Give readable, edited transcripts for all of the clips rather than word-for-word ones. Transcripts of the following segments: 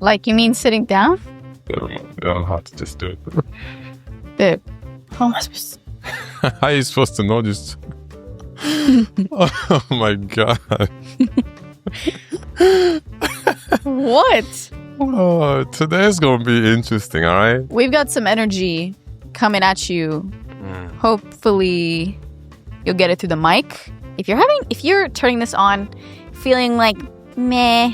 Like, you mean sitting down? I don't have to just do it. Babe, how am I supposed to? How are you supposed to know this? Oh my God. What? Oh, today's going to be interesting, all right? We've got some energy coming at you. Hopefully, you'll get it through the mic. If you're turning this on, feeling like meh.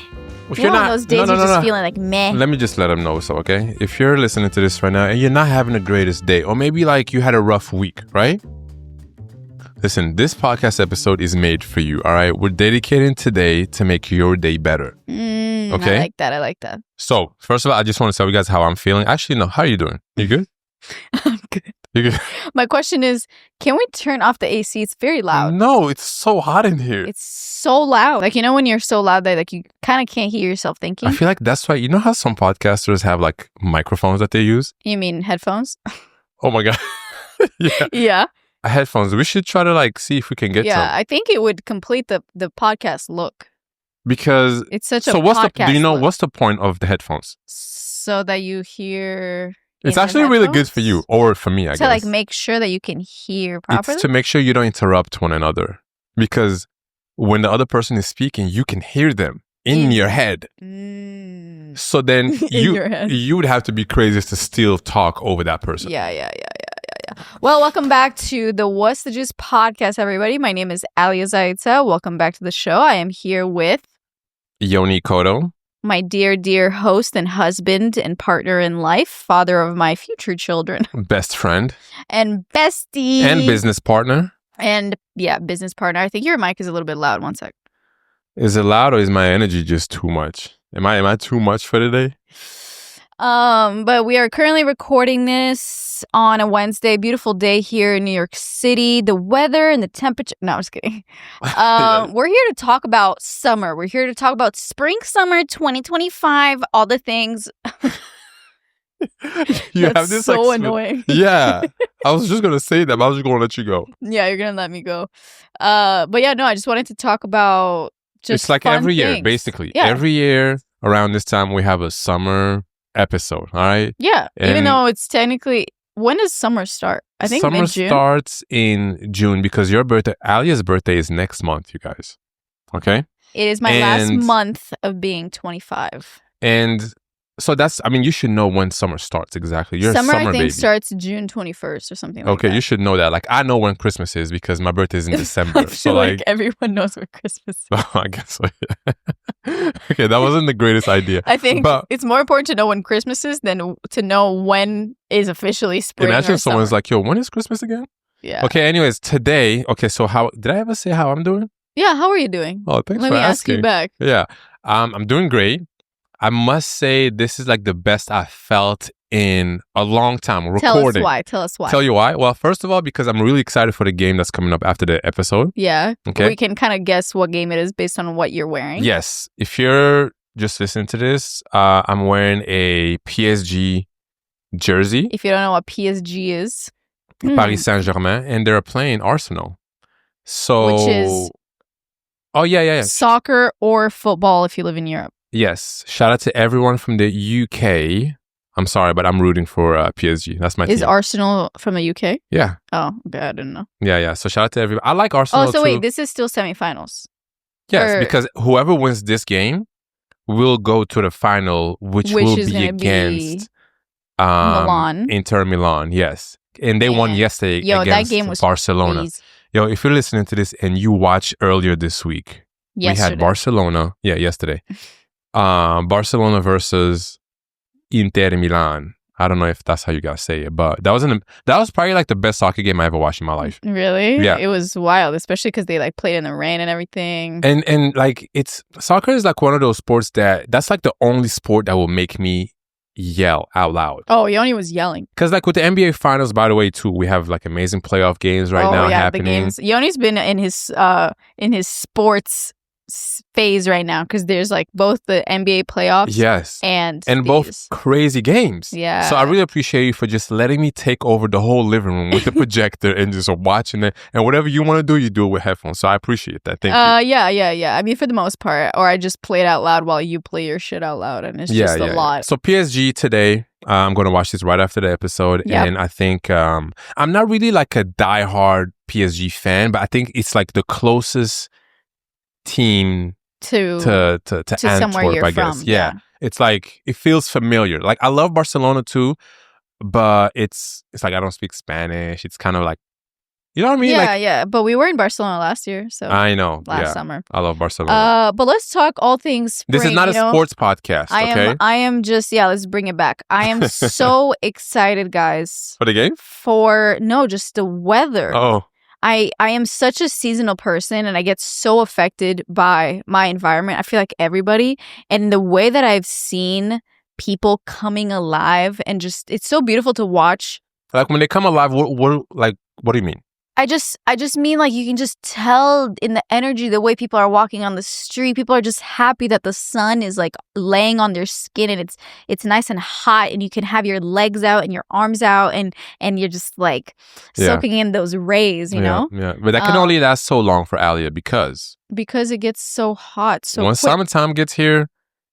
If you're not, those days you're just feeling like meh. Let me just let them know, so, okay? If you're listening to this right now and you're not having the greatest day, or maybe like you had a rough week, right? Listen, this podcast episode is made for you, all right? We're dedicating today to make your day better. Okay? I like that. So, first of all, I just want to tell you guys how I'm feeling. Actually, no, how are you doing? You good? I'm good. You good? My question is, can we turn off the AC? It's very loud. No, it's so hot in here. It's so loud. Like, you know when you're so loud that like you kind of can't hear yourself thinking? I feel like that's why, you know how some podcasters have like microphones that they use? You mean headphones? Oh my God. Yeah. Yeah. Headphones. We should try to like see if we can get some. Yeah, I think it would complete the podcast look. Because it's such a podcast do you know look. What's the point of the headphones? So that you hear. It's actually really good for you, or for me, I guess. To like make sure that you can hear properly? It's to make sure you don't interrupt one another. Because when the other person is speaking, you can hear them in your head. So then you would have to be crazy to still talk over that person. Yeah. Well, welcome back to the What's the Juice podcast, everybody. My name is Alia Zaitza. Welcome back to the show. I am here with Yoni Koto, my dear host and husband and partner in life, father of my future children. Best friend. And bestie. And business partner. And yeah, business partner. I think your mic is a little bit loud. One sec. Is it loud or is my energy just too much? Am I too much for today? But we are currently recording this on a Wednesday. Beautiful day here in New York City. The weather and the temperature. No, I'm just kidding. We're here to talk about summer. We're here to talk about spring, summer 2025, all the things. You have this so annoying. Yeah. I was just going to say that, but I was just going to let you go. Yeah, you're going to let me go. But yeah, no, I just wanted to talk about just it's like fun every year, things. basically. Yeah. Every year around this time, we have a summer episode, all right? Yeah, and even though it's technically, when does summer start? I think summer mid-June. Starts in June because your birthday, Alia's birthday is next month, you guys. Okay? It is my last month of being 25. And so you should know when summer starts exactly. You're summer, a summer I think, baby. Starts June 21st or something like that. Okay, you should know that. Like, I know when Christmas is because my birthday is in December. I feel like everyone knows what Christmas is. Oh, I guess so, yeah. Okay, that wasn't the greatest idea. I think it's more important to know when Christmas is than to know when is officially spring. Imagine or someone's summer. like, yo, when is Christmas again? Yeah. Okay, anyways, today, so how, did I ever say how I'm doing? Yeah, how are you doing? Oh, thanks Let for me ask asking. you back. Yeah, I'm doing great. I must say this is like the best I felt in a long time recording. Tell us why. Tell you why? Well, first of all, because I'm really excited for the game that's coming up after the episode. Yeah. Okay. We can kind of guess what game it is based on what you're wearing. Yes. If you're just listening to this, I'm wearing a PSG jersey. If you don't know what PSG is. Paris Saint-Germain. And they're playing Arsenal. So. Which is. Oh, yeah. Soccer or football if you live in Europe. Yes. Shout out to everyone from the UK. I'm sorry, but I'm rooting for PSG. That's my team. Is Arsenal from the UK? Yeah. Oh, okay. I didn't know. Yeah. So shout out to everybody. I like Arsenal Oh, so too. wait, this is still semifinals. Yes, because whoever wins this game will go to the final, which will be against Milan. Inter Milan, yes. And they won yesterday against that game was Barcelona. Crazy. Yo, if you're listening to this and you watched earlier this week, we had Barcelona. Yeah, yesterday. Barcelona versus Inter Milan. I don't know if that's how you guys say it, but that was probably like the best soccer game I ever watched in my life. Really? Yeah. It was wild, especially because they like played in the rain and everything. And like soccer is like one of those sports that's like the only sport that will make me yell out loud. Oh, Yoni was yelling. Because like with the NBA finals, by the way, too, we have like amazing playoff games now happening. The games. Yoni's been in his sports phase right now because there's like both the NBA playoffs and both crazy games. Yeah. So I really appreciate you for just letting me take over the whole living room with the projector and just watching it. And whatever you want to do, you do it with headphones. So I appreciate that. Thank you. Yeah. I mean, for the most part, or I just play it out loud while you play your shit out loud, and it's just a lot. So PSG today. I'm going to watch this right after the episode. Yep. And I think I'm not really like a diehard PSG fan, but I think it's like the closest team to somewhere you're Antwerp, I guess. from. Yeah. It's like, it feels familiar. Like, I love Barcelona too, but it's like I don't speak Spanish. It's kind of like, you know what I mean? Yeah. But we were in Barcelona last year, so I know. Last summer. I love Barcelona. But let's talk all things spring. This is not a sports podcast, okay? I am just, let's bring it back. I am so excited, guys. For the game? Just the weather. Oh. I am such a seasonal person, and I get so affected by my environment. I feel like everybody. And the way that I've seen people coming alive, and just, it's so beautiful to watch. Like, when they come alive, what do you mean? I just mean, like, you can just tell in the energy, the way people are walking on the street. People are just happy that the sun is like laying on their skin, and it's nice and hot, and you can have your legs out and your arms out, and you're just like soaking in those rays, you know? Yeah, but that can only last so long for Alia because it gets so hot. So once summertime gets here.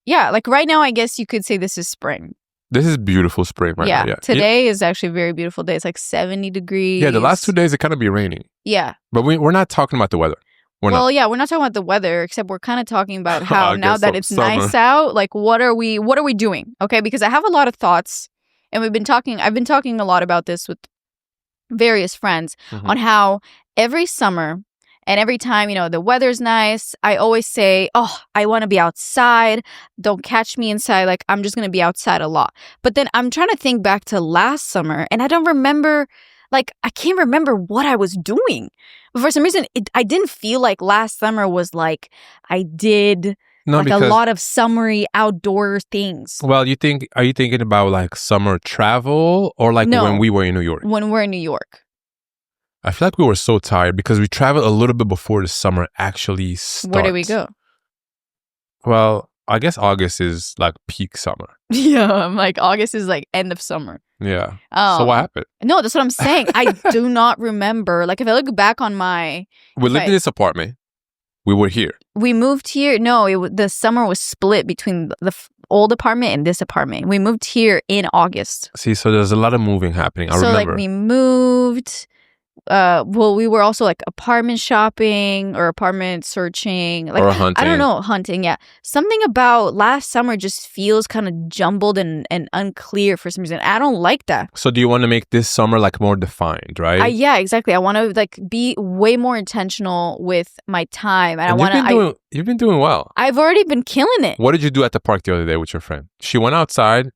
Yeah, like right now, I guess you could say this is spring. This is beautiful spring right now. Yeah. Today is actually a very beautiful day. It's like 70 degrees. Yeah, the last 2 days it kind of be raining. Yeah. But we're not talking about the weather. We're not talking about the weather, except we're kind of talking about how now that it's nice out, like what are we doing? Okay, because I have a lot of thoughts, and I've been talking a lot about this with various friends on how every summer and every time, the weather's nice, I always say, oh, I want to be outside. Don't catch me inside. Like, I'm just going to be outside a lot. But then I'm trying to think back to last summer, and I don't remember, like, I can't remember what I was doing. But for some reason, I didn't feel like last summer was like I did a lot of summery outdoor things. Well, are you thinking about like summer travel or like when we were in New York? When we're in New York. I feel like we were so tired because we traveled a little bit before the summer actually starts. Where did we go? Well, I guess August is like peak summer. Yeah, like August is like end of summer. Yeah. So what happened? No, that's what I'm saying. I do not remember. Like, if I look back on we lived in this apartment. We were here. We moved here. No, the summer was split between the old apartment and this apartment. We moved here in August. See, so there's a lot of moving happening. I remember. So, like, we moved. We were also like apartment shopping or apartment searching, like, or hunting. I don't know, hunting. Yeah, something about last summer just feels kind of jumbled and unclear for some reason. I don't like that. So do you want to make this summer like more defined, right? Yeah, exactly. I want to like be way more intentional with my time, and You've been doing well. I've already been killing it. What did you do at the park the other day with your friend? She went outside.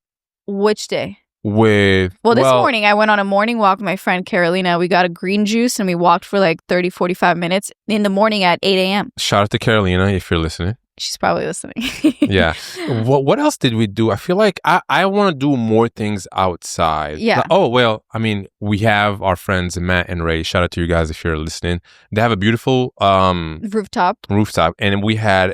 Which day? This morning I went on a morning walk with my friend Carolina. We got a green juice and we walked for like 30-45 minutes in the morning at 8 a.m. Shout out to Carolina if you're listening. She's probably listening. Yeah. What else did we do? I feel like I want to do more things outside. Yeah. We have our friends Matt and Ray. Shout out to you guys if you're listening. They have a beautiful rooftop. And we had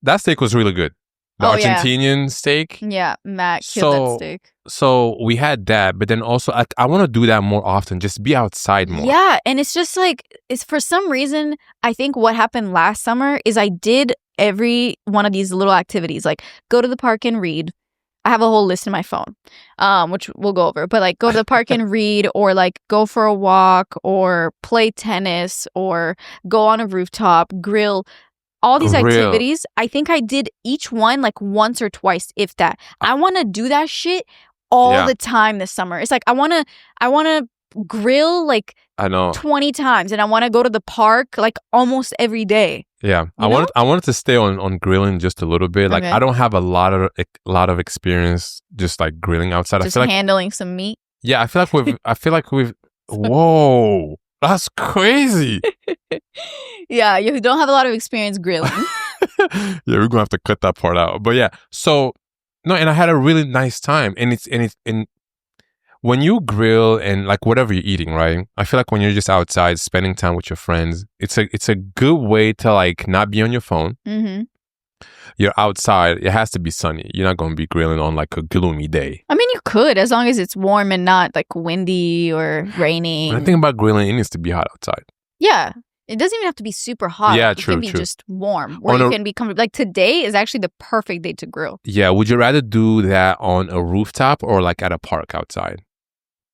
that steak was really good. The Argentinian steak. Yeah, Matt killed that steak. So we had that, but then also I want to do that more often, just be outside more. Yeah, and it's just like, it's for some reason, I think what happened last summer is I did every one of these little activities, like go to the park and read. I have a whole list in my phone, which we'll go over. But like go to the park and read, or like go for a walk, or play tennis, or go on a rooftop, grill. All these activities, I think I did each one like once or twice, if that. I want to do that shit all the time this summer. It's like I want to grill like 20 times, and I want to go to the park like almost every day. Yeah, I wanted to stay on grilling just a little bit. Like I don't have a lot of experience just like grilling outside. Just I feel handling some meat. Yeah, I feel like we've. Whoa. That's crazy. Yeah, you don't have a lot of experience grilling. Yeah, we're going to have to cut that part out. But yeah, so, no, and I had a really nice time. And when you grill and like whatever you're eating, right? I feel like when you're just outside spending time with your friends, it's a good way to like not be on your phone. Mm-hmm. You're outside. It has to be sunny. You're not going to be grilling on like a gloomy day. I mean, you could, as long as it's warm and not like windy or raining. When I think about grilling, it needs to be hot outside. Yeah. It doesn't even have to be super hot. Yeah, it true, can be true. just warm, where you can be comfortable. Like today is actually the perfect day to grill. Yeah. Would you rather do that on a rooftop or like at a park outside?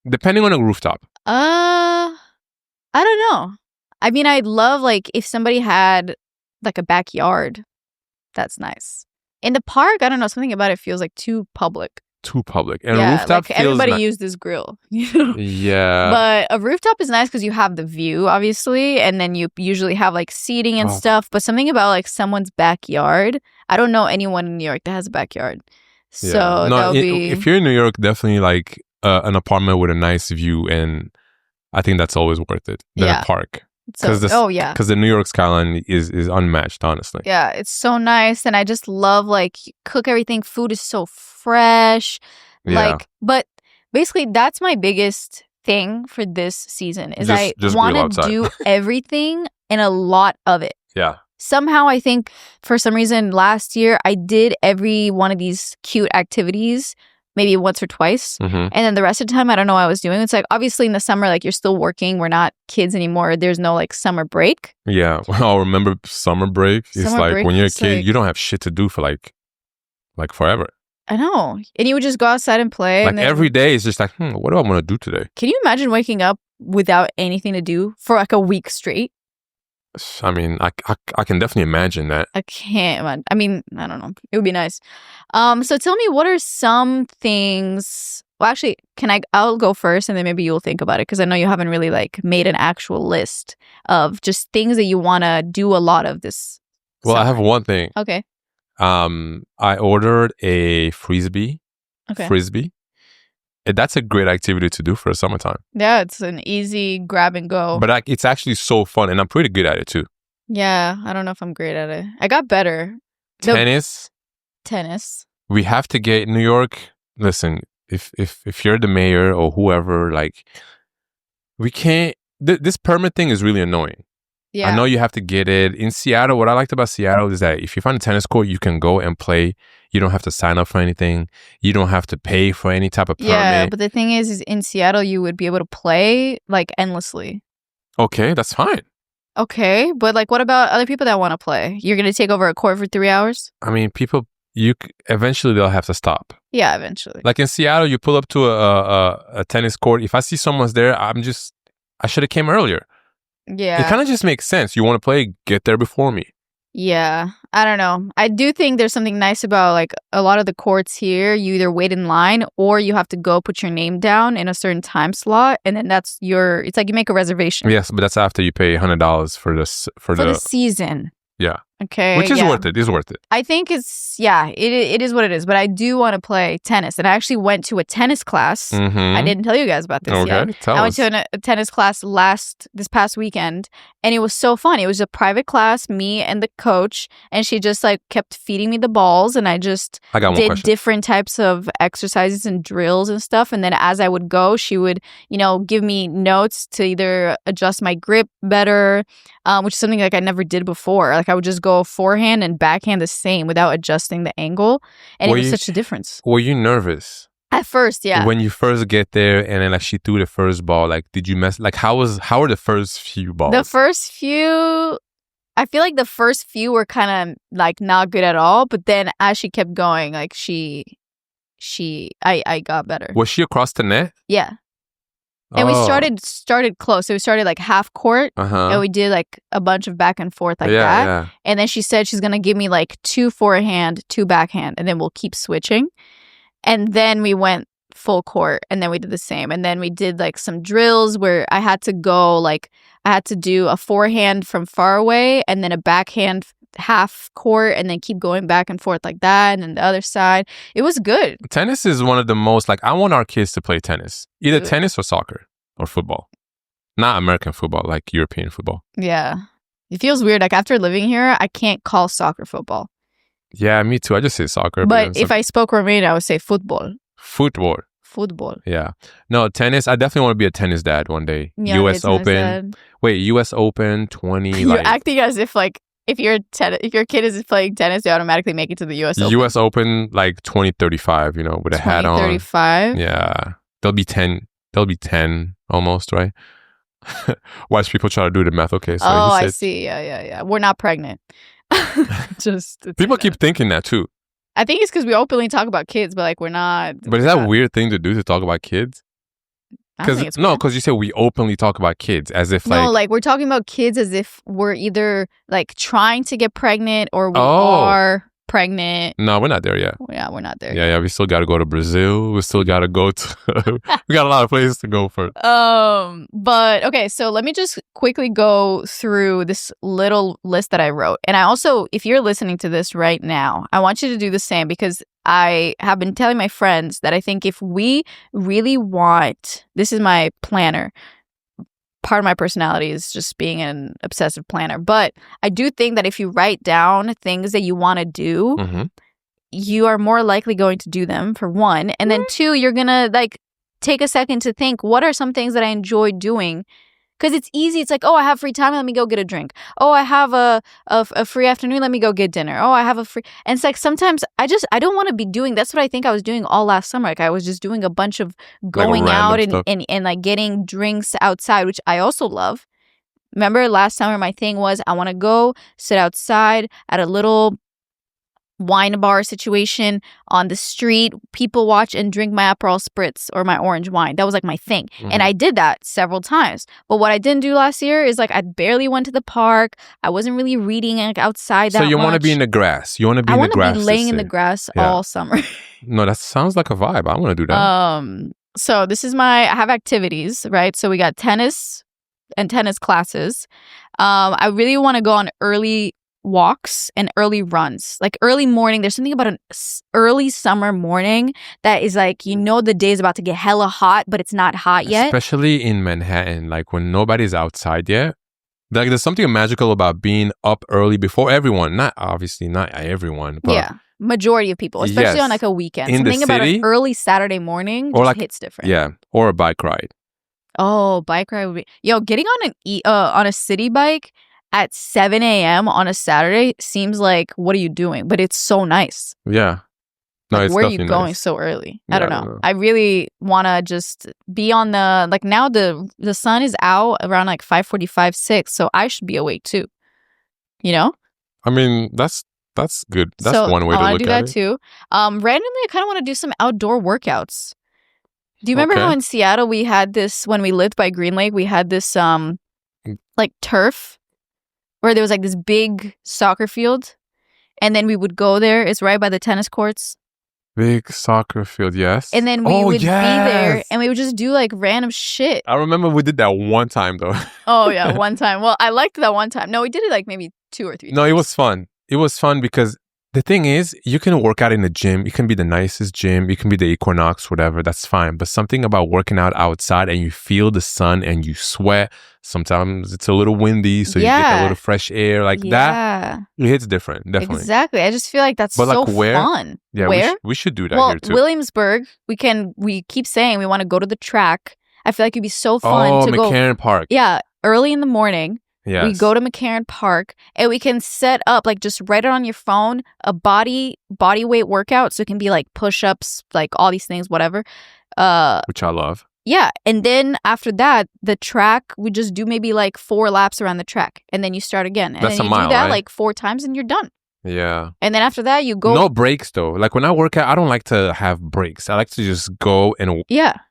Depending on the rooftop. I don't know. I mean, I'd love like if somebody had like a backyard. That's nice. In the park, I don't know. Something about it feels like too public. Too public. And yeah, rooftop like feels everybody use this grill. You know? Yeah. But a rooftop is nice because you have the view, obviously, and then you usually have like seating and stuff. But something about like someone's backyard. I don't know anyone in New York that has a backyard. So that'll be... If you're in New York, definitely like an apartment with a nice view, and I think that's always worth it than a park. Because the New York skyline is unmatched, honestly. Yeah, it's so nice, and I just love like cook everything. Food is so fresh, like. But basically, that's my biggest thing for this season is I want to do everything and a lot of it. Yeah. Somehow, I think for some reason last year I did every one of these cute activities maybe once or twice. Mm-hmm. And then the rest of the time, I don't know what I was doing. It's like, obviously in the summer, like you're still working. We're not kids anymore. There's no like summer break. Yeah. Well, remember summer break? It's like when you're a kid, you don't have shit to do for like forever. I know. And you would just go outside and play. Like and then, every day is just like, what do I want to do today? Can you imagine waking up without anything to do for like a week straight? I mean, I can definitely imagine that. I can't imagine. I mean, I don't know. It would be nice. So tell me, what are some things... Well, actually, I'll go first and then maybe you'll think about it because I know you haven't really like made an actual list of just things that you want to do a lot of this summer. I have one thing. Okay. I ordered a frisbee. That's a great activity to do for the summertime. Yeah, it's an easy grab and go. But it's actually so fun, and I'm pretty good at it too. Yeah, I don't know if I'm great at it. I got better. Tennis. We have to get New York. Listen, if you're the mayor or whoever, like, we can't. This permit thing is really annoying. Yeah. I know you have to get it. In Seattle, what I liked about Seattle is that if you find a tennis court, you can go and play. You don't have to sign up for anything. You don't have to pay for any type of permit. Yeah, but the thing is in Seattle, you would be able to play like endlessly. Okay, that's fine. Okay, but like what about other people that want to play? You're going to take over a court for 3 hours? I mean, eventually they'll have to stop. Yeah, eventually. Like in Seattle, you pull up to a tennis court. If I see someone's there, I should have came earlier. Yeah. It kind of just makes sense. You want to play, get there before me. Yeah. I don't know. I do think there's something nice about like a lot of the courts here. You either wait in line or you have to go put your name down in a certain time slot. And then it's like you make a reservation. Yes, but that's after you pay $100 for the season. Yeah. Okay. Which is worth it. It's worth it. I think it is what it is. But I do want to play tennis. And I actually went to a tennis class. Mm-hmm. I didn't tell you guys about this yet. I went to a tennis class this past weekend. And it was so fun. It was a private class, me and the coach. And she just like kept feeding me the balls. And I did different types of exercises and drills and stuff. And then as I would go, she would, give me notes to either adjust my grip better, which is something like I never did before. Like I would just go forehand and backhand the same without adjusting the angle. And it was such a difference. Were you nervous? At first, yeah. When you first get there and then like she threw the first ball, like did you like how were the first few balls? The first few, I feel like the first few were kind of like not good at all. But then as she kept going, like I got better. Was she across the net? Yeah. And we started close. So we started like half court and we did like a bunch of back and forth like that. Yeah. And then she said she's going to give me like 2 forehand, 2 backhand, and then we'll keep switching. And then we went full court and then we did the same. And then we did like some drills where I had to do a forehand from far away and then a backhand half court and then keep going back and forth like that, and then the other side. It was good. Tennis is one of the most, like, I want our kids to play tennis, either tennis or soccer or football, not American football, like European football. Yeah, it feels weird. Like after living here, I can't call soccer football. Yeah, me too. I just say soccer. But if I spoke Romanian, I would say football. Football. Football. Yeah. No, tennis. I definitely want to be a tennis dad one day. Yeah, U.S. Open. Wait, U.S. Open 20. You're acting as if like if your kid is playing tennis, they automatically make it to the U.S. Open. U.S. Open like 2035. You know, with a hat on. 2035. Yeah, they'll be 10. They'll be 10 almost, right? Watch people try to do the math. Okay, so I see. Yeah. We're not pregnant. Just people keep thinking that too. I think it's because we openly talk about kids, but like we're not. But is that a weird thing to do to talk about kids? Because you said we openly talk about kids as if like like we're talking about kids as if we're either like trying to get pregnant or we are pregnant. No, we're not there yet. Yeah, we're not there. Yeah, we still got to go to Brazil. We still got to go to. We got a lot of places to go for. But okay, so let me just quickly go through this little list that I wrote, and I also, if you're listening to this right now, I want you to do the same because I have been telling my friends that I think if we really want, this is my planner. Part of my personality is just being an obsessive planner. But I do think that if you write down things that you want to do, you are more likely going to do them, for one. And then two, you're going to like take a second to think, what are some things that I enjoy doing? Because it's easy. It's like, oh, I have free time. Let me go get a drink. Oh, I have a free afternoon. Let me go get dinner. Oh, I have a free. And it's like sometimes I don't want to be doing. That's what I think I was doing all last summer. Like I was just doing a bunch of going like out and like getting drinks outside, which I also love. Remember last summer, my thing was I want to go sit outside at a little wine bar situation on the street, people watch and drink my Aperol Spritz or my orange wine. That was like my thing. And I did that several times. But what I didn't do last year is like I barely went to the park. I wasn't really reading like, outside that much. So you want to be in the grass. You want to be in the grass. I want to be laying in the grass all summer. No, that sounds like a vibe. I want to do that. So this is I have activities, right? So we got tennis and tennis classes. I really want to go on early walks and early runs, like early morning. There's something about an early summer morning that is like, you know, the day is about to get hella hot, but it's not hot yet. Especially in Manhattan, like when nobody's outside yet. Like there's something magical about being up early before everyone. Not everyone, but majority of people, especially on like a weekend. Something about an early Saturday morning just hits different. Yeah, or a bike ride. Oh, bike ride would be getting on a city bike at 7 a.m. on a Saturday seems like, what are you doing? But it's so nice. Yeah. No, like, it's where are you going so early? I don't know. I really want to just be on the, like now the sun is out around like 5:45, 6. So I should be awake too. You know? I mean, that's good. That's one way to look at it. I want to do that too. Randomly, I kind of want to do some outdoor workouts. Do you remember how in Seattle we had this, when we lived by Green Lake, we had this like turf where there was like this big soccer field, and then we would go there. It's right by the tennis courts. Big soccer field, yes. And then we would be there, and we would just do like random shit. I remember we did that one time though. Oh yeah, one time. Well, I liked that one time. No, we did it like maybe 2 or 3 times. No, it was fun. It was fun because the thing is, you can work out in the gym. It can be the nicest gym. It can be the Equinox, whatever. That's fine. But something about working out outside and you feel the sun and you sweat. Sometimes it's a little windy, so you get a little fresh air. Like that, it hits different, definitely. Exactly. I just feel like that's so fun. Yeah, where? We should do that here too. Williamsburg, we keep saying we want to go to the track. I feel like it'd be so fun to go. McCarran Park. Yeah, early in the morning. Yes. We go to McCarran Park and we can set up, like just write it on your phone, a body weight workout. So it can be like push-ups, like all these things, whatever. Which I love. Yeah. And then after that, the track, we just do maybe like 4 laps around the track. And then you start again. And That's then you a mile, do that right? like 4 times and you're done. Yeah. And then after that, you go. No breaks though. Like when I work out, I don't like to have breaks. I like to just go and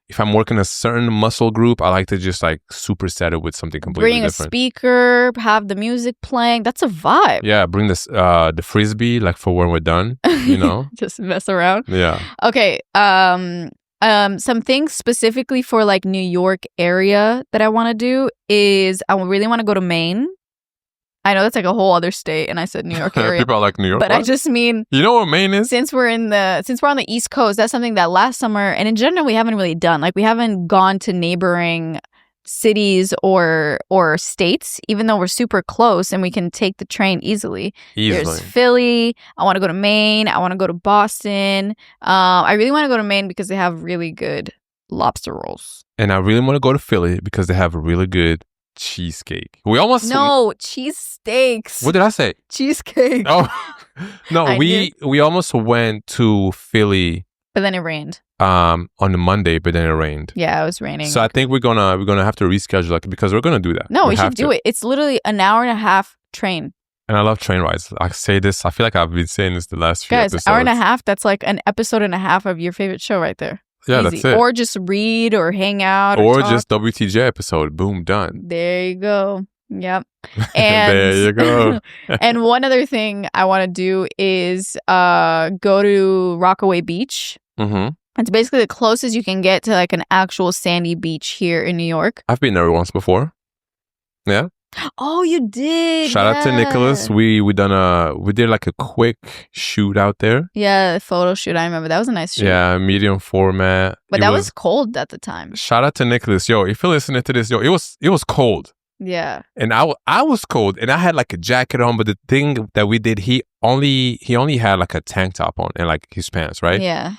if I'm working a certain muscle group, I like to just like superset it with something completely different. Bring a speaker, have the music playing. That's a vibe. Yeah, bring this the frisbee like for when we're done, you know? Just mess around. Yeah. Okay. Some things specifically for like New York area that I want to do is I really want to go to Maine. I know that's like a whole other state, and I said New York area. People are like New York, but what? I just mean, you know what Maine is? Since we're on the East Coast, that's something that last summer and in general we haven't really done. Like we haven't gone to neighboring cities or states, even though we're super close and we can take the train easily. There's Philly. I want to go to Maine. I want to go to Boston. I really want to go to Maine because they have really good lobster rolls. And I really want to go to Philly because they have a really good cheesecake. We almost cheesesteaks. What did I say? Cheesecake. Oh no, we almost went to Philly, but then it rained. On the Monday, but then it rained. Yeah, it was raining. So I think we're gonna have to reschedule it because we're gonna do that. No, we should do it. It's literally an hour and a half train. And I love train rides. I say this. I feel like I've been saying this the last few episodes. Hour and a half. That's like an episode and a half of your favorite show right there. Yeah, easy. That's it. Or just read or hang out. Or just WTJ episode. Boom, done. There you go. Yep. And there you go. And one other thing I want to do is go to Rockaway Beach. Mm-hmm. It's basically the closest you can get to like an actual sandy beach here in New York. I've been there once before. Yeah. Oh, you did. Shout out to Nicholas. We did like a quick shoot out there. Yeah, photo shoot. I remember that was a nice shoot. Yeah, medium format. But that was cold at the time. Shout out to Nicholas. Yo, if you're listening to this, yo, it was cold. Yeah. And I was cold and I had like a jacket on, but the thing that we did, he only had like a tank top on and like his pants, right? Yeah.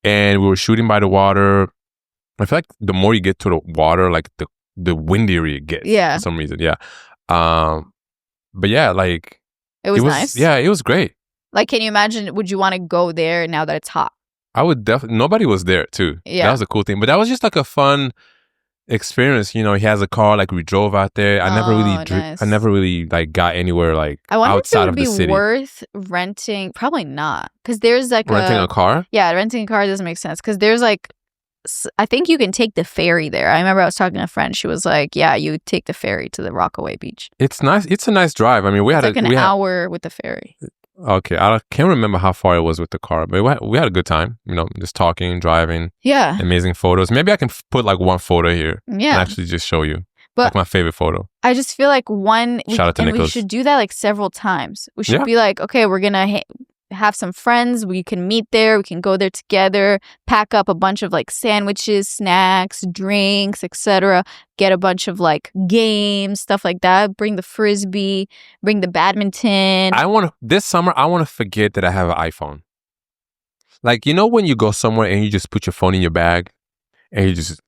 And we were shooting by the water. I feel like the more you get to the water, like the windier it gets. Yeah. For some reason. Yeah. But yeah, like it was nice. Yeah, it was great. Like, can you imagine, would you want to go there now that it's hot? I would definitely. Nobody was there too. Yeah. That was a cool thing. But that was just like a fun experience. You know, he has a car, like we drove out there. I never really like got anywhere like outside of the city. I wonder if it would be worth renting. Probably not, because there's like renting a car. Yeah, renting a car doesn't make sense because there's like, I think you can take the ferry there. I remember I was talking to a friend. She was like, "Yeah, you take the ferry to the Rockaway Beach. It's nice. It's a nice drive. I mean, we had an hour with the ferry." Okay, I can't remember how far it was with the car, but we had a good time. You know, just talking, driving. Yeah. Amazing photos. Maybe I can put like one photo here. Yeah. And actually just show you. But like my favorite photo. I just feel like Shout out to Nicholas. We should do that like several times. We should be like, okay, we're gonna have some friends. We can meet there. We can go there together. Pack up a bunch of like sandwiches, snacks, drinks, etc. Get a bunch of like games, stuff like that. Bring the frisbee. Bring the badminton. This summer I want to forget that I have an iPhone. Like, you know when you go somewhere and you just put your phone in your bag and you just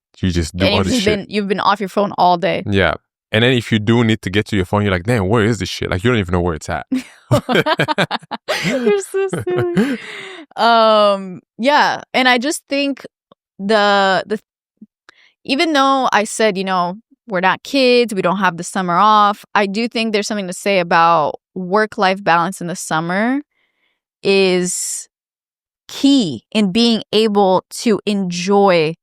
do all this shit. You've been off your phone all day. Yeah. And then if you do need to get to your phone, you're like, damn, where is this shit? Like, you don't even know where it's at. You're so silly. Yeah. And I just think the even though I said, you know, we're not kids, we don't have the summer off, I do think there's something to say about work-life balance in the summer is key in being able to enjoy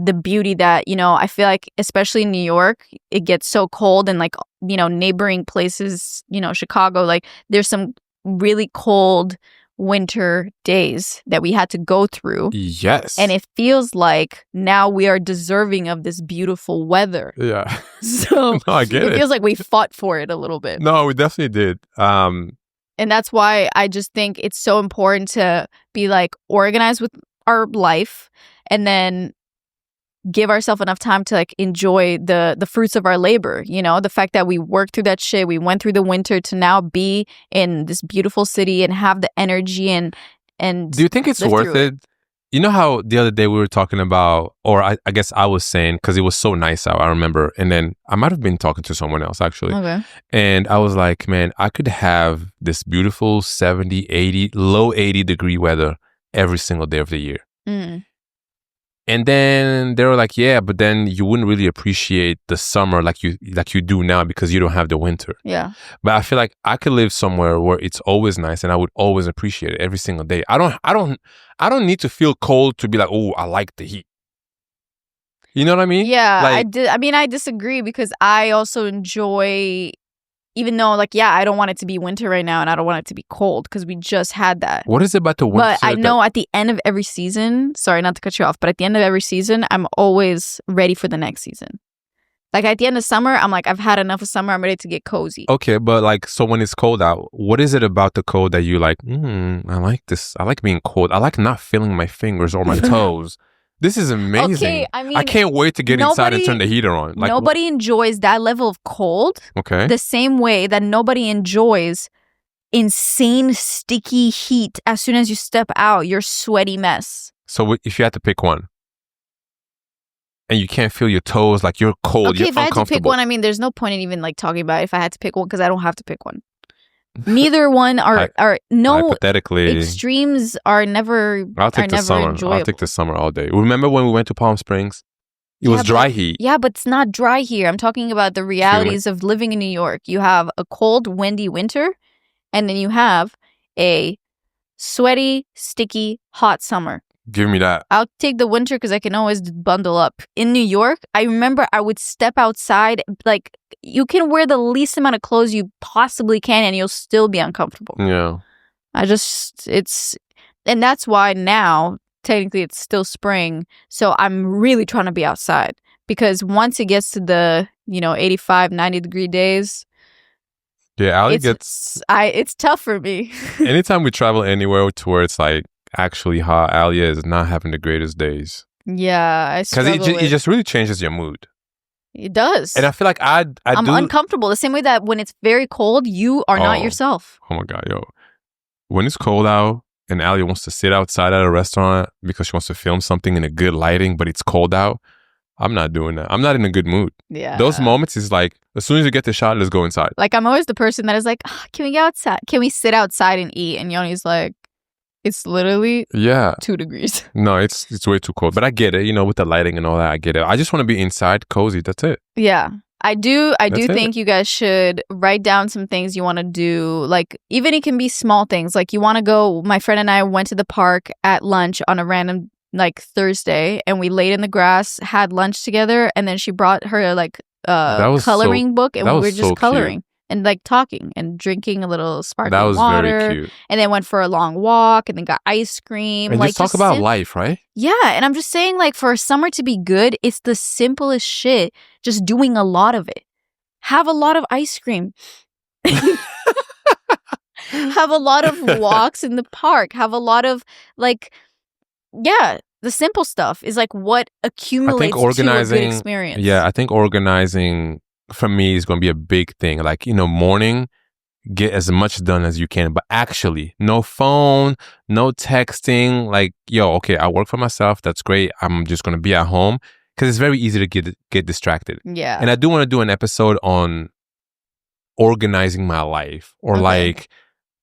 the beauty that, you know, I feel like, especially in New York, it gets so cold and like, you know, neighboring places, you know, Chicago, like there's some really cold winter days that we had to go through. Yes. And it feels like now we are deserving of this beautiful weather. Yeah. So no, I get it. It feels like we fought for it a little bit. No, we definitely did. And that's why I just think it's so important to be like organized with our life and then give ourselves enough time to like enjoy the fruits of our labor, you know, the fact that we worked through that shit, we went through the winter to now be in this beautiful city and have the energy and do you think it's worth it? You know how the other day we were talking about, or I guess I was saying, because it was so nice out, I remember, and then I might have been talking to someone else actually. Okay. And I was like, man, I could have this beautiful 70, 80, low 80 degree weather every single day of the year. Mm. And then they were like, yeah, but then you wouldn't really appreciate the summer like you do now because you don't have the winter. Yeah. But I feel like I could live somewhere where it's always nice and I would always appreciate it every single day. I don't need to feel cold to be like, oh, I like the heat. You know what I mean? Yeah, like, I disagree because I also enjoy, even though, like, yeah, I don't want it to be winter right now and I don't want it to be cold because we just had that. What is it about the winter? But I know at the end of every season, sorry, not to cut you off, but at the end of every season, I'm always ready for the next season. Like at the end of summer, I'm like, I've had enough of summer. I'm ready to get cozy. Okay, but like, so when it's cold out, what is it about the cold that you like, I like this. I like being cold. I like not feeling my fingers or my toes. This is amazing. Okay, I mean, I can't wait to get inside and turn the heater on. Like, nobody enjoys that level of cold. Okay. The same way that nobody enjoys insane sticky heat as soon as you step out, you're sweaty mess. So if you had to pick one, and you can't feel your toes, like you're cold, okay, you're if I had to pick one, I mean, there's no point in even like talking about it if I had to pick one because I don't have to pick one. Neither one are no hypothetically extremes are never. I'll take the summer. Enjoyable. I'll take the summer all day. Remember when we went to Palm Springs? It was dry heat. Yeah, but it's not dry here. I'm talking about the realities of living in New York. You have a cold, windy winter, and then you have a sweaty, sticky, hot summer. Give me that. I'll take the winter because I can always bundle up. In New York, I remember I would step outside. Like, you can wear the least amount of clothes you possibly can and you'll still be uncomfortable. Yeah. And that's why now, technically, it's still spring. So I'm really trying to be outside. Because once it gets to the, 85, 90 degree days. Yeah, Ali it's tough for me. Anytime we travel anywhere to where it's like actually hot, Alia is not having the greatest days. Yeah, I struggle because it just really changes your mood. It does. And I feel like I'm uncomfortable. The same way that when it's very cold, you are not yourself. Oh my God, yo. When it's cold out and Alia wants to sit outside at a restaurant because she wants to film something in a good lighting, but it's cold out, I'm not doing that. I'm not in a good mood. Yeah. Those moments is like, as soon as you get the shot, let's go inside. Like, I'm always the person that is like, can we go outside? Can we sit outside and eat? And Yoni's like, it's literally 2 degrees. No, it's way too cold. But I get it, with the lighting and all that, I get it. I just want to be inside, cozy. That's it. Yeah. I do think you guys should write down some things you want to do. Like, even it can be small things. Like, you want to go, my friend and I went to the park at lunch on a random, like, Thursday. And we laid in the grass, had lunch together. And then she brought her, like, coloring book. And we were just coloring. Cute. And like talking and drinking a little sparkling water. That was very cute. And then went for a long walk and then got ice cream. And like, just talk about life, right? Yeah. And I'm just saying, like, for summer to be good, it's the simplest shit. Just doing a lot of it. Have a lot of ice cream. Have a lot of walks in the park. Have a lot of like, the simple stuff is like what accumulates to a good experience. Yeah, I think organizing for me is going to be a big thing. Like, morning, get as much done as you can, but actually no phone, no texting. Like, okay, I work for myself. That's great. I'm just going to be at home because it's very easy to get distracted. Yeah. And I do want to do an episode on organizing my life or like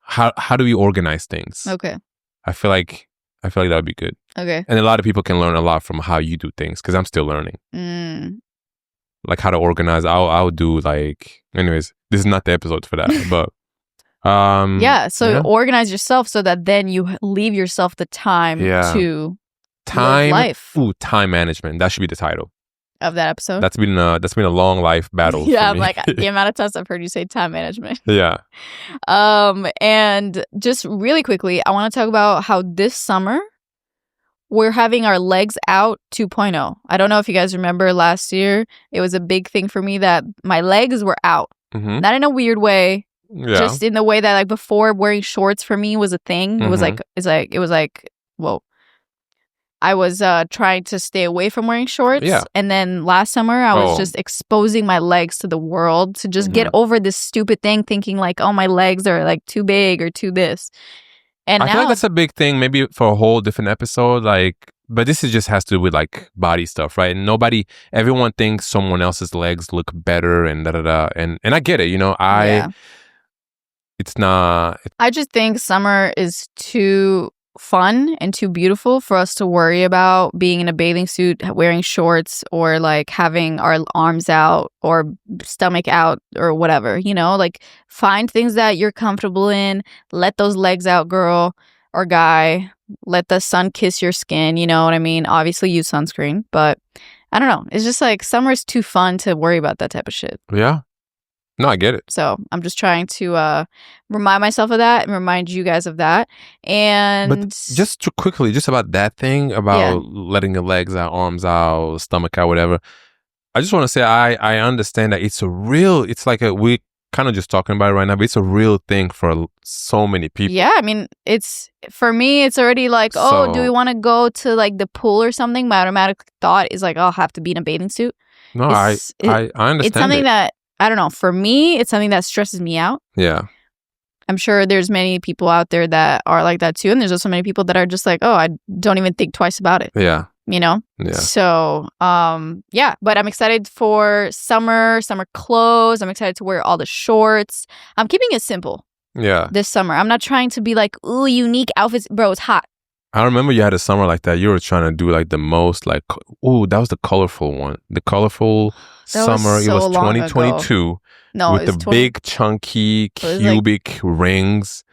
how do we organize things? Okay. I feel like that would be good. Okay. And a lot of people can learn a lot from how you do things because I'm still learning. Like how to organize. I'll do like, anyways, this is not the episode for that, but organize yourself so that then you leave yourself the time to live life. Ooh, time management. That should be the title of that episode. That's been a long life battle. Yeah, for me. like the amount of times I've heard you say time management. Yeah. And just really quickly, I want to talk about how this summer we're having our legs out 2.0. I don't know if you guys remember last year. It was a big thing for me that my legs were out. Mm-hmm. Not in a weird way. Yeah. Just in the way that like before wearing shorts for me was a thing. Mm-hmm. It was like, whoa. I was trying to stay away from wearing shorts. Yeah. And then last summer I was just exposing my legs to the world to just get over this stupid thing thinking like, oh, my legs are like too big or too this. And I feel like that's a big thing, maybe for a whole different episode. Like, but this just has to do with like body stuff, right? And everyone thinks someone else's legs look better and da da da. And I get it, it's not. I just think summer is too fun and too beautiful for us to worry about being in a bathing suit, wearing shorts, or like having our arms out or stomach out or whatever, like find things that you're comfortable in. Let those legs out, girl or guy. Let the sun kiss your skin. You know what I mean? Obviously use sunscreen, but I don't know. It's just like summer is too fun to worry about that type of shit. Yeah. No, I get it. So I'm just trying to remind myself of that and remind you guys of that. And but just to quickly, just about that thing about letting the legs out, arms out, stomach out, whatever. I just want to say I understand that it's like we kind of just talking about it right now, but it's a real thing for so many people. Yeah, I mean, for me, it's already like, do we want to go to like the pool or something? My automatic thought is like, I'll have to be in a bathing suit. No, I understand. It's something that, I don't know, for me, it's something that stresses me out. Yeah. I'm sure there's many people out there that are like that too. And there's also many people that are just like, I don't even think twice about it. Yeah. You know? Yeah. So, but I'm excited for summer clothes. I'm excited to wear all the shorts. I'm keeping it simple. Yeah. This summer. I'm not trying to be like, ooh, unique outfits. Bro, it's hot. I remember you had a summer like that. You were trying to do like the most like, ooh, that was the colorful one. The colorful summer. It was 2022. No, with the big chunky cubic rings.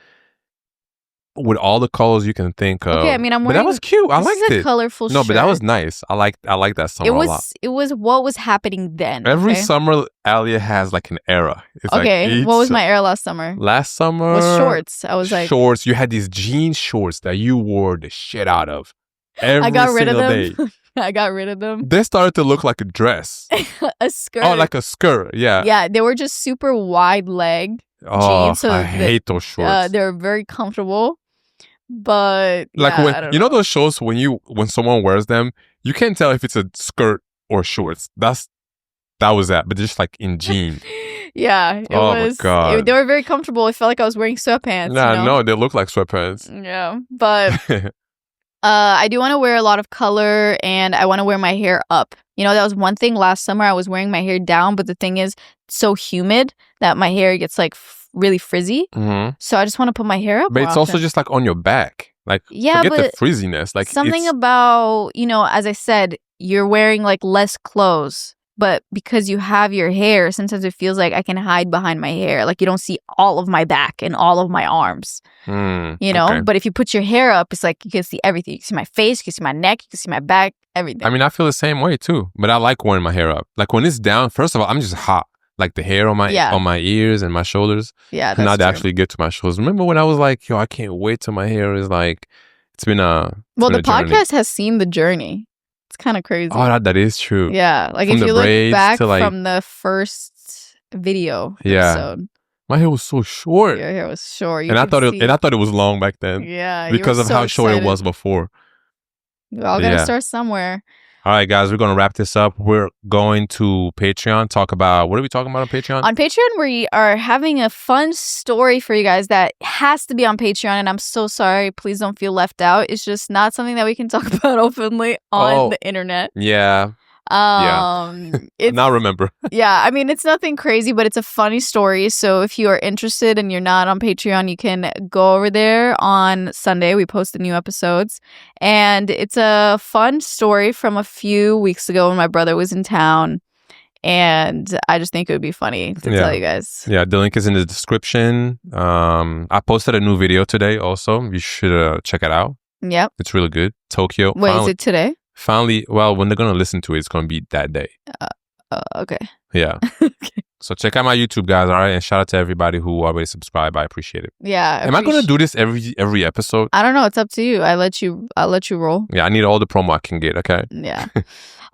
With all the colors you can think of. Okay, I mean, I'm wearing. But that was cute. I liked it. Colorful shirt. No, but that was nice. I like that summer a lot. It was what was happening then. Every summer, Alia has like an era. It's okay, what was my era last summer? Last summer was shorts. I was like shorts. You had these jean shorts that you wore the shit out of. I got rid of them. Day. I got rid of them. They started to look like a dress. A skirt. Oh, like a skirt. Yeah. Yeah, they were just super wide leg jeans. So I hate those shorts. They're very comfortable. But like when you know those shorts when someone wears them, you can't tell if it's a skirt or shorts. That was that, but just like in jeans. Yeah, it was. My God. They were very comfortable. It felt like I was wearing sweatpants. Nah, no, they look like sweatpants. Yeah, but I do want to wear a lot of color, and I want to wear my hair up. You know, that was one thing last summer. I was wearing my hair down, but the thing is, it's so humid that my hair gets like really frizzy. Mm-hmm. So I just want to put my hair up. But it's also just like on your back. Like, forget the frizziness. Like something about, as I said, you're wearing like less clothes. But because you have your hair, sometimes it feels like I can hide behind my hair. Like you don't see all of my back and all of my arms. Okay. But if you put your hair up, it's like you can see everything. You can see my face, you can see my neck, you can see my back, everything. I mean, I feel the same way too. But I like wearing my hair up. Like when it's down, first of all, I'm just hot. Like the hair on my ears and my shoulders. Yeah, that's true. Actually get to my shoulders. Remember when I was like, I can't wait till my hair is like, it's been a the podcast has seen the journey. It's kind of crazy. Oh, that is true. Yeah, like from if you look back from the first video episode. My hair was so short. Your hair was short. I thought it was long back then. Yeah, because of how short it was before. We all gotta start somewhere. All right, guys, we're going to wrap this up. We're going to Patreon, talk about, what are we talking about on Patreon? On Patreon, we are having a fun story for you guys that has to be on Patreon, and I'm so sorry. Please don't feel left out. It's just not something that we can talk about openly on the internet. Yeah. Now remember. Yeah, I mean, it's nothing crazy, but it's a funny story. So if you are interested and you're not on Patreon, you can go over there on Sunday. We post the new episodes. And it's a fun story from a few weeks ago when my brother was in town. And I just think it would be funny to tell you guys. Yeah, the link is in the description. I posted a new video today also. You should check it out. Yep. It's really good. Tokyo. Wait, is it today? Finally, well, when they're going to listen to it, it's going to be that day. Okay. Yeah. Okay. So check out my YouTube, guys, all right? And shout out to everybody who already subscribed. I appreciate it. Yeah. Am I going to do this every episode? I don't know. It's up to you. I'll let you roll. Yeah, I need all the promo I can get, okay? Yeah.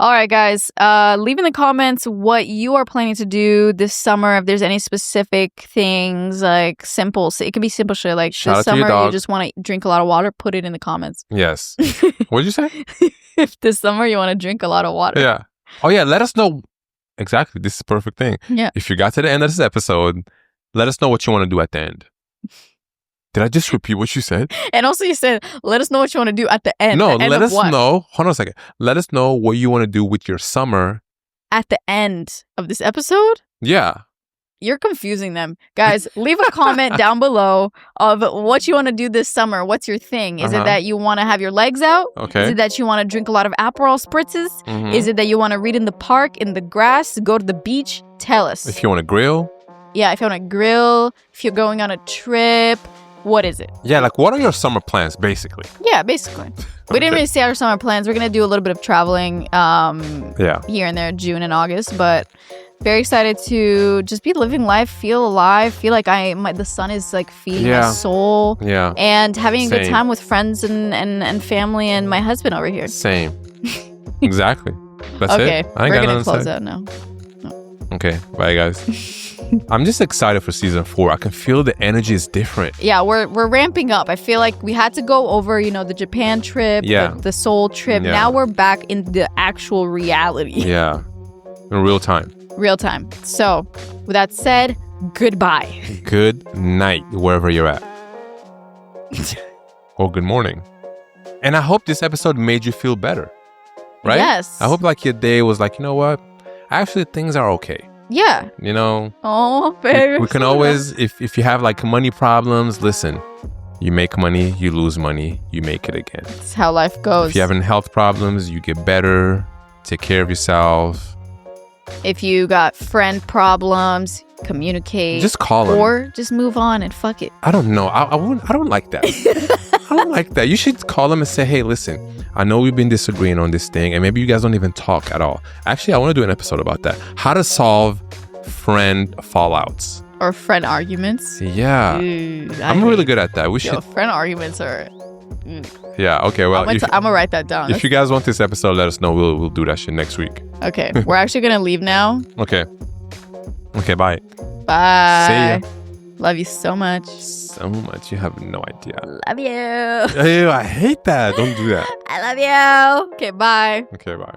All right, guys. Leave in the comments what you are planning to do this summer. If there's any specific things, like simple. So it could be simple shit. Like this summer, you just want to drink a lot of water. Put it in the comments. Yes. What did you say? If this summer you want to drink a lot of water. Yeah. Oh, yeah. Let us know. Exactly. This is the perfect thing. Yeah. If you got to the end of this episode, let us know what you want to do at the end. Did I just repeat what you said? And also you said, let us know what you want to do at the end. No, let us know. Hold on a second. Let us know what you want to do with your summer. At the end of this episode? Yeah. You're confusing them. Guys, leave a comment down below of what you want to do this summer. What's your thing? Is it that you want to have your legs out? Okay. Is it that you want to drink a lot of Aperol spritzes? Mm-hmm. Is it that you want to read in the park, in the grass, go to the beach? Tell us. If you want to grill? Yeah, if you want to grill, if you're going on a trip, what is it? Yeah, like what are your summer plans, basically? Yeah, basically. We didn't really say our summer plans. We're going to do a little bit of traveling here and there, June and August, but very excited to just be living life, feel alive, feel like the sun is like feeding my soul. Yeah. And having a good time with friends and family and my husband over here. Same. Exactly. That's okay, it. we're going to close out now. Okay. Bye, guys. I'm just excited for season 4. I can feel the energy is different. Yeah, we're ramping up. I feel like we had to go over, the Japan trip, the Seoul trip. Yeah. Now we're back in the actual reality. Yeah, in real time. Real time. So, with that said, goodbye. Good night, wherever you're at. Or good morning. And I hope this episode made you feel better. Right? Yes. I hope like your day was like, you know what? Actually, things are okay. Yeah. Oh, baby. We can always, if you have like money problems, listen. You make money, you lose money, you make it again. That's how life goes. If you're having health problems, you get better. Take care of yourself. If you got friend problems, communicate. Just call them. Or just move on and fuck it. I don't know. I don't like that. I don't like that. You should call them and say, hey, listen, I know we've been disagreeing on this thing and maybe you guys don't even talk at all. Actually, I want to do an episode about that. How to solve friend fallouts. Or friend arguments. Yeah. I'm really good at that. We should. Friend arguments are... Yeah, okay, well... I'm going to write that down. If you guys want this episode, let us know. We'll do that shit next week. Okay, we're actually going to leave now. Okay, bye. Bye. See ya. Love you so much. So much. You have no idea. Love you. Ew, I hate that. Don't do that. I love you. Okay, bye. Okay, bye.